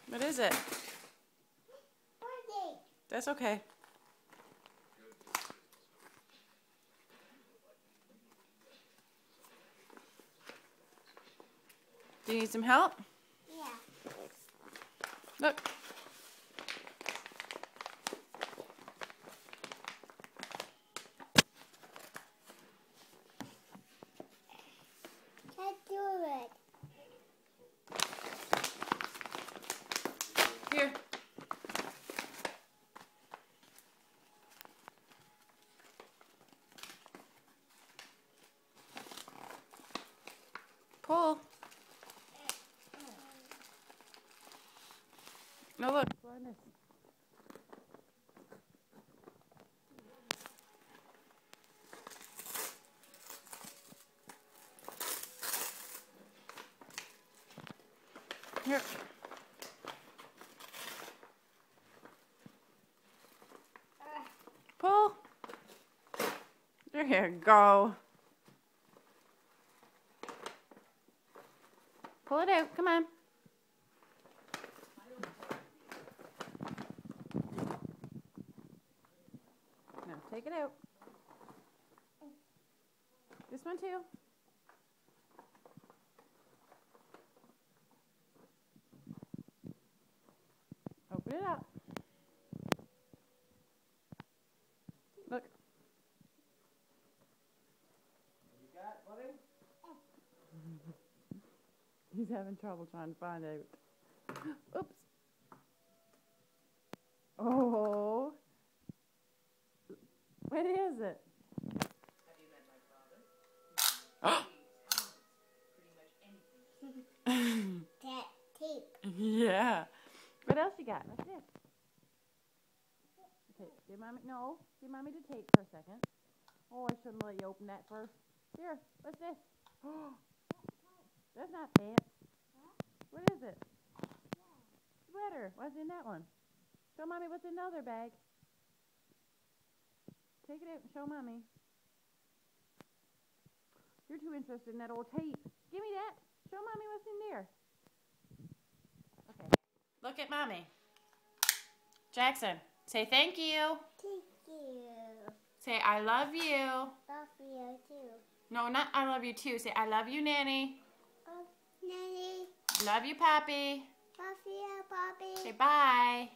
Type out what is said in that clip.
What is it? That's okay. Do you need some help? Yeah. Look. Can't do it. Here. Pull. No, look. Here. Pull. There you go. Pull it out. Come on. Now take it out. This one too. Open it up. Look. You got it, buddy? He's having trouble trying to find out. Oops. Oh. What is it? Have you met my father? Pretty much anything. That tape. Yeah. What else you got? What's this? Okay, give mommy the tape for a second. Oh, I shouldn't let you open that first. Here, what's this? Oh, that's not pants. What is it? Sweater. What's in that one? Show mommy what's in the other bag. Take it out and show mommy. You're too interested in that old tape. Give me that. Show mommy what's in there. Okay. Look at mommy. Jackson, say thank you. Thank you. Say I love you. Love you too. No, not I love you too. Say I love you, Nanny. Nanny. Love you, Pappy. Love you, Bobby. Say bye.